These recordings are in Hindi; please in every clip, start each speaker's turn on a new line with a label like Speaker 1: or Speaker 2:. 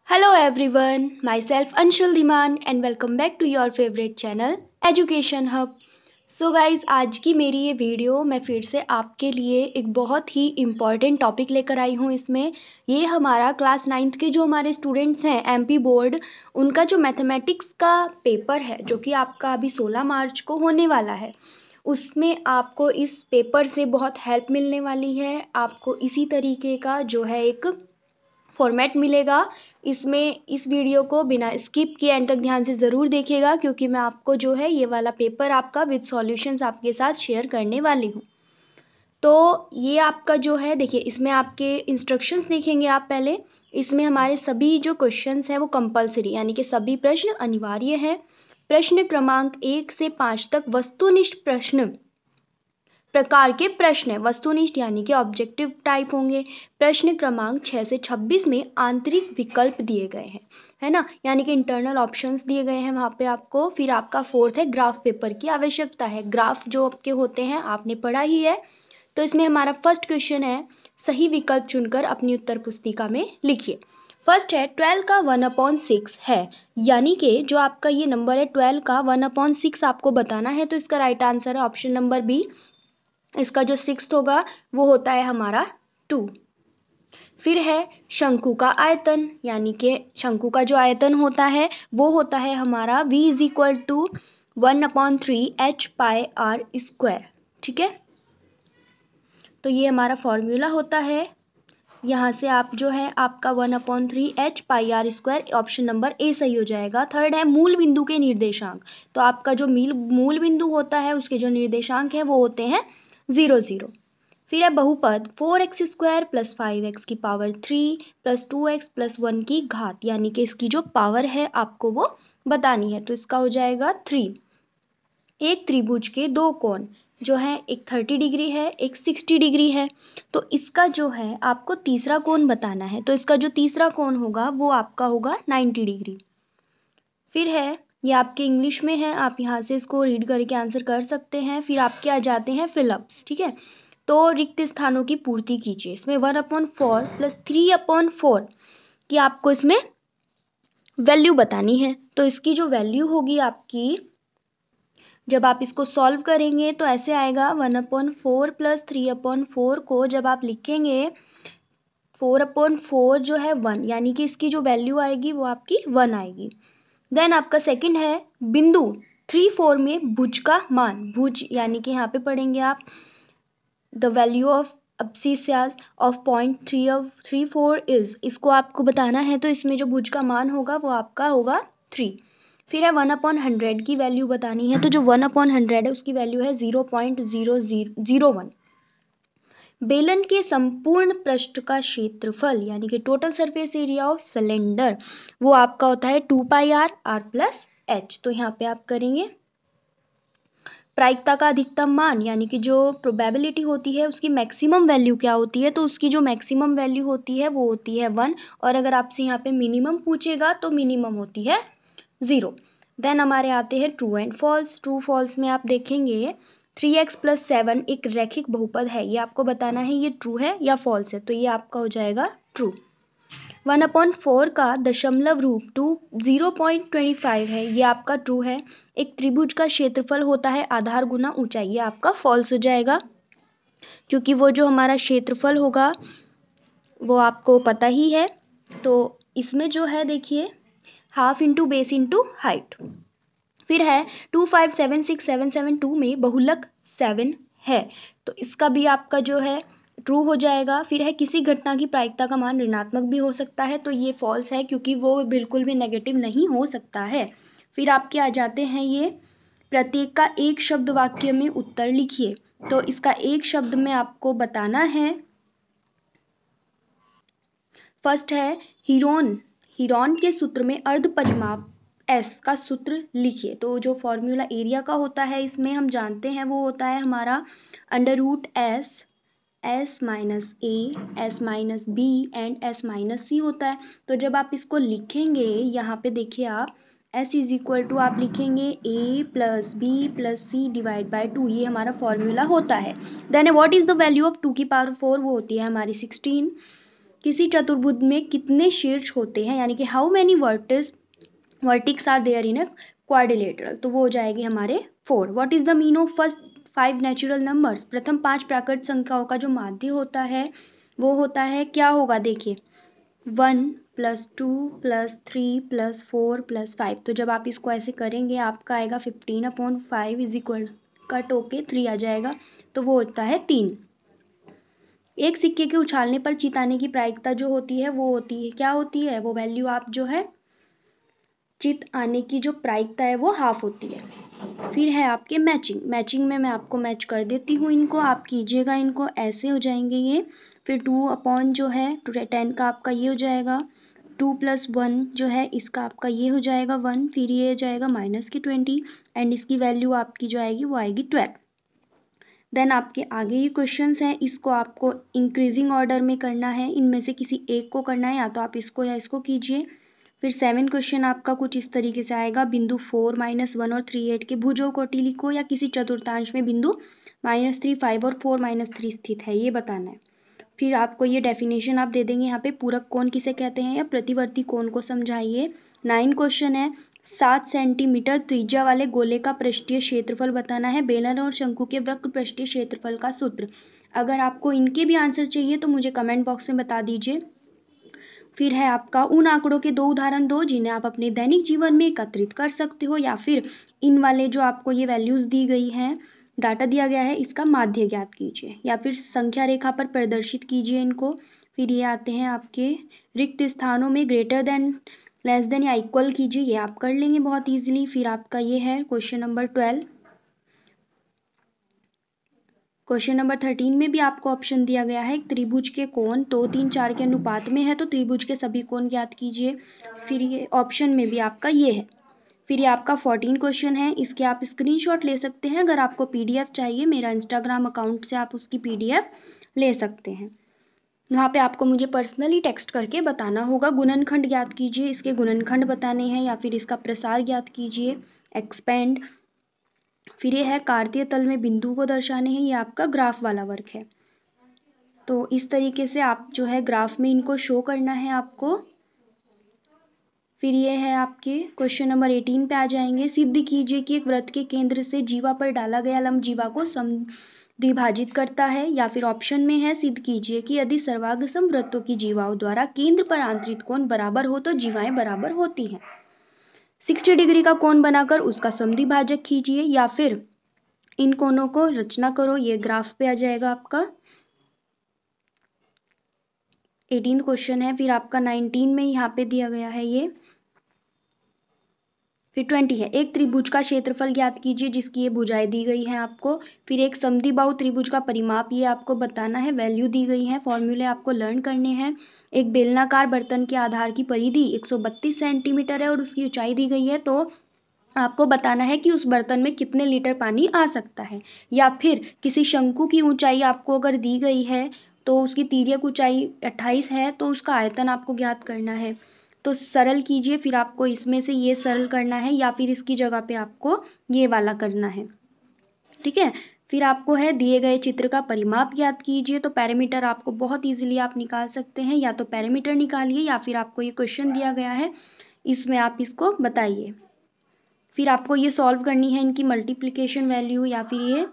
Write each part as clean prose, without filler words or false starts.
Speaker 1: Hello everyone, myself Anshul Dhiman and welcome back to your favorite channel Education Hub. So guys आज की मेरी ये वीडियो मैं फिर से आपके लिए एक बहुत ही इम्पॉर्टेंट टॉपिक लेकर आई हूँ। इसमें ये हमारा क्लास 9th के जो हमारे स्टूडेंट्स हैं एमपी बोर्ड, उनका जो मैथमेटिक्स का पेपर है जो कि आपका अभी 16 मार्च को होने वाला है, उसमें आपको इस पेपर से बहुत हेल्प मिलने वाली है। आपको इसी तरीके का जो है एक फॉर्मेट मिलेगा। इसमें इस वीडियो को बिना स्किप किए एंड तक ध्यान से ज़रूर देखिएगा, क्योंकि मैं आपको जो है ये वाला पेपर आपका विद सॉल्यूशंस आपके साथ शेयर करने वाली हूँ। तो ये आपका जो है देखिए, इसमें आपके इंस्ट्रक्शंस देखेंगे आप पहले। इसमें हमारे सभी जो क्वेश्चंस हैं वो कंपलसरी यानी कि सभी प्रश्न अनिवार्य हैं। प्रश्न क्रमांक 1 से 5 तक वस्तुनिष्ठ प्रश्न प्रकार के प्रश्न है, वस्तुनिष्ठ यानी कि ऑब्जेक्टिव टाइप होंगे। प्रश्न क्रमांक 6 से 26 में आंतरिक विकल्प दिए गए हैं, है ना, यानी कि इंटरनल ऑप्शंस दिए गए हैं वहाँ पे आपको। फिर आपका 4th है ग्राफ पेपर की आवश्यकता है। ग्राफ जो आपके होते हैं आपने पढ़ा ही है। तो इसमें हमारा फर्स्ट क्वेश्चन है, सही विकल्प चुनकर अपनी उत्तर पुस्तिका में लिखिए। फर्स्ट है 12 का 1/6 है, यानी कि जो आपका ये नंबर है 12 का 1/6 आपको बताना है। तो इसका राइट आंसर है ऑप्शन नंबर बी। इसका जो 6th होगा वो होता है हमारा 2। फिर है शंकु का आयतन, यानी कि शंकु का जो आयतन होता है वो होता है हमारा v is equal to 1/3 h πr²। ठीक है, तो ये हमारा फॉर्मूला होता है। यहाँ से आप जो है आपका 1/3 h πr², option number A सही हो जाएगा। थर्ड है मूल बिंदु के निर्देशांक। तो आपका जो मूल बिंदु होता है उसके जो निर्देशांक है वो होते हैं 0 0। फिर है बहुपद 4x² + 5x की पावर 3 + 2x + 1 की घात, यानी कि इसकी जो पावर है आपको वो बतानी है। तो इसका हो जाएगा 3। एक त्रिभुज के दो कोण जो है, एक 30 डिग्री है, एक 60 डिग्री है। तो इसका जो है आपको तीसरा कोण बताना है। तो इसका जो तीसरा कोण होगा वो आपका होगा 90 डिग्री। फिर है, ये आपके इंग्लिश में है, आप यहाँ से इसको रीड करके आंसर कर सकते हैं। फिर आपके आ जाते हैं फिलअप्स। ठीक है, तो रिक्त स्थानों की पूर्ति कीजिए। इसमें 1/4 + 3/4 की आपको इसमें वैल्यू बतानी है। तो इसकी जो वैल्यू होगी आपकी, जब आप इसको सॉल्व करेंगे तो ऐसे आएगा 1/4 + 3/4 को जब आप लिखेंगे 4/4 जो है 1, यानी कि इसकी जो वैल्यू आएगी वो आपकी 1 आएगी। देन आपका सेकंड है बिंदु 3 4 में भुज का मान। भुज यानी कि यहाँ पे पढ़ेंगे आप the value of abscissa of point 34 is, इसको आपको बताना है। तो इसमें जो भुज का मान होगा वो आपका होगा 3। फिर है 1/100 की वैल्यू बतानी है। तो जो 1/100 है उसकी वैल्यू है 0.0001। बेलन के संपूर्ण पृष्ठ का क्षेत्रफल यानी कि total surface area of cylinder वो आपका होता है 2πr r+h। तो यहाँ पे आप करेंगे प्रायिकता का अधिकतम मान, यानी कि जो प्रोबेबिलिटी होती है उसकी मैक्सिमम वैल्यू क्या होती है। तो उसकी जो मैक्सिमम वैल्यू होती है वो होती है 1, और अगर आपसे यहाँ पे मिनिमम पूछेगा तो मिनिमम होती है 0। देन हमारे आते हैं true and false. True false में आप देखेंगे 3x + 7 एक रैखिक बहुपद है, ये आपको बताना है ये ट्रू है या फॉल्स है। तो ये आपका हो जाएगा ट्रू। 1/4 का दशमलव रूप 0.25 है, ये आपका ट्रू है। एक त्रिभुज का क्षेत्रफल होता है आधार गुना ऊंचाई, ये आपका फॉल्स हो जाएगा, क्योंकि वो जो हमारा क्षेत्रफल होगा वो आपको पता ही है। तो इसमें जो है देखिए half into base into height. फिर है 2576772 में बहुलक 7 है, तो इसका भी आपका जो है ट्रू हो जाएगा। फिर है किसी घटना की प्रायिकता का मान ऋणात्मक भी हो सकता है, तो ये फॉल्स है क्योंकि वो बिल्कुल भी नेगेटिव नहीं हो सकता है। फिर आपके आ जाते हैं ये प्रत्येक का एक शब्द वाक्य में उत्तर लिखिए। तो इसका एक शब्द में आपको बताना है। फर्स्ट है हीरोन। हीरोन के सूत्र में अर्ध परिमाप S का सूत्र लिखिए। तो जो फॉर्मूला एरिया का होता है इसमें हम जानते हैं वो होता है हमारा √S S - A S - B and S - C होता है। तो जब आप इसको लिखेंगे यहाँ पे देखिए आप S इज इक्वल टू आप लिखेंगे A + B + C / 2, ये हमारा फॉर्मूला होता है। Then what is the value of 2 की पावर 4, वो होती है हमारी 16। किसी चतुर्भुज में कितने शीर्ष होते हैं, यानी कि how many vertices are there in a quadrilateral, तो वो हो जाएगी हमारे 4। What is the mean of first 5 natural numbers, प्रथम 5 प्राकृत संख्याओं का जो माध्य होता है वो होता है, क्या होगा देखिए 1 + 2 + 3 + 4 + 5। तो जब आप इसको ऐसे करेंगे आपका आएगा 15/5 इज इक्वल कट होके 3 आ जाएगा, तो वो होता है 3। एक सिक्के के उछालने पर चिताने की प्रायिकता जो होती है वो होती है, क्या होती है, वो वैल्यू आप जो है चित आने की जो प्रायिकता है वो हाफ होती है। फिर है आपके मैचिंग में मैं आपको मैच कर देती हूँ इनको, आप कीजिएगा इनको, ऐसे हो जाएंगे ये। फिर 2 जो है 10 का आपका ये हो जाएगा, 2 + 1 जो है इसका आपका ये हो जाएगा 1, फिर ये हो जाएगा -20 एंड इसकी वैल्यू आपकी जो आएगी वो आएगी 12। देन आपके आगे ये क्वेश्चंस हैं, इसको आपको इंक्रीजिंग ऑर्डर में करना है, इनमें से किसी एक को करना है, या तो आप इसको या इसको कीजिए। फिर 7 क्वेश्चन आपका कुछ इस तरीके से आएगा, बिंदु 4, -1 और 3, 8 के भुजों कोटि लिखो या किसी चतुर्थांश में बिंदु -3, 5 और 4, -3 स्थित है, ये बताना है। फिर आपको ये डेफिनेशन आप दे देंगे यहाँ पे, पूरक कोण किसे कहते हैं या प्रतिवर्ती कोण को समझाइए। 9 क्वेश्चन है, 7 सेंटीमीटर त्रिज्या वाले गोले का पृष्ठीय क्षेत्रफल बताना है, बेलन और शंकु के वक्र पृष्ठीय क्षेत्रफल का सूत्र। अगर आपको इनके भी आंसर चाहिए तो मुझे कमेंट बॉक्स में बता दीजिए। फिर है आपका उन आंकड़ों के 2 उदाहरण दो जिन्हें आप अपने दैनिक जीवन में एकत्रित कर सकते हो, या फिर इन वाले जो आपको ये वैल्यूज दी गई हैं, डाटा दिया गया है, इसका माध्य ज्ञात कीजिए, या फिर संख्या रेखा पर प्रदर्शित कीजिए इनको। फिर ये आते हैं आपके रिक्त स्थानों में ग्रेटर देन, लेस देन या इक्वल कीजिए, ये आप कर लेंगे बहुत ईजिली। फिर आपका ये है क्वेश्चन नंबर 12। क्वेश्चन नंबर 13 में भी आपको ऑप्शन दिया गया है, एक त्रिभुज के कोण 2, 3, 4 के अनुपात में है, तो त्रिभुज के सभी कोण ज्ञात कीजिए। फिर ये ऑप्शन में भी आपका ये है। फिर ये आपका 14 क्वेश्चन है, इसके आप स्क्रीनशॉट ले सकते हैं, अगर आपको पीडीएफ चाहिए मेरा इंस्टाग्राम अकाउंट से आप उसकी पीडीएफ ले सकते हैं। वहाँ पे आपको मुझे पर्सनली टेक्स्ट करके बताना होगा। गुणनखंड ज्ञात कीजिए, इसके गुणनखंड बताने हैं, या फिर इसका प्रसार ज्ञात कीजिए, एक्सपेंड। फिर ये है कार्तीय तल में बिंदु को दर्शाने हैं, ये आपका ग्राफ वाला वर्क है। तो इस तरीके से आप जो है ग्राफ में इनको शो करना है आपको। फिर ये है आपके क्वेश्चन नंबर 18 पे आ जाएंगे, सिद्ध कीजिए कि एक वृत्त के केंद्र से जीवा पर डाला गया लंब जीवा को समद्विभाजित करता है, या फिर ऑप्शन में है सिद्ध कीजिए कि यदि सर्वांगसम वृत्तों की जीवाओं द्वारा केंद्र पर आंतरिक कोण बराबर हो तो जीवाएं बराबर होती हैं। 60 डिग्री का कोण बनाकर उसका समद्विभाजक कीजिए, या फिर इन कोणों को रचना करो, ये ग्राफ पे आ जाएगा आपका। 18 क्वेश्चन है। फिर आपका 19 में यहाँ पे दिया गया है ये। फिर 20 है, एक त्रिभुज का क्षेत्रफल ज्ञात कीजिए जिसकी ये भुजाएं दी गई हैं आपको। फिर एक समद्विबाहु त्रिभुज का परिमाप ये आपको बताना है, वैल्यू दी गई है, फॉर्मूले आपको लर्न करने हैं। एक बेलनाकार बर्तन के आधार की परिधि 132 सेंटीमीटर है और उसकी ऊंचाई दी गई है, तो आपको बताना है कि उस बर्तन में कितने लीटर पानी आ सकता है। या फिर किसी शंकु की ऊंचाई आपको अगर दी गई है तो उसकी तिर्यक ऊंचाई 28 है, तो उसका आयतन आपको ज्ञात करना है। तो सरल कीजिए, फिर आपको इसमें से ये सरल करना है, या फिर इसकी जगह पे आपको ये वाला करना है, ठीक है। फिर आपको है दिए गए चित्र का परिमाप ज्ञात कीजिए, तो पैरामीटर आपको बहुत इजीली आप निकाल सकते हैं, या तो पैरामीटर निकालिए या फिर आपको ये क्वेश्चन दिया गया है इसमें आप इसको बताइए। फिर आपको ये सॉल्व करनी है इनकी मल्टीप्लिकेशन वैल्यू, या फिर ये,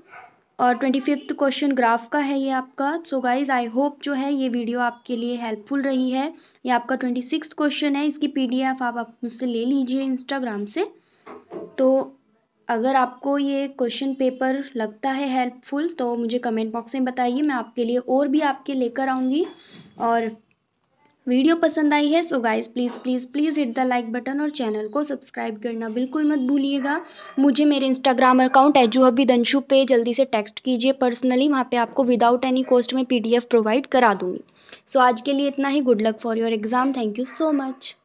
Speaker 1: और 25th क्वेश्चन ग्राफ का है ये आपका। सो गाइज आई होप जो है ये वीडियो आपके लिए हेल्पफुल रही है। ये आपका 26th क्वेश्चन है, इसकी पीडीएफ आप मुझसे ले लीजिए इंस्टाग्राम से। तो अगर आपको ये क्वेश्चन पेपर लगता है हेल्पफुल तो मुझे कमेंट बॉक्स में बताइए, मैं आपके लिए और भी आपके लेकर आऊँगी। और वीडियो पसंद आई है so guys please please please hit the like button और चैनल को सब्सक्राइब करना बिल्कुल मत भूलिएगा। मुझे मेरे Instagram account Eduhub with Anshu पे जल्दी से टेक्स्ट कीजिए पर्सनली, वहाँ पे आपको विदाउट एनी कॉस्ट में पीडीएफ प्रोवाइड करा दूँगी। सो आज के लिए इतना ही। Good luck for your exam. Thank you so much.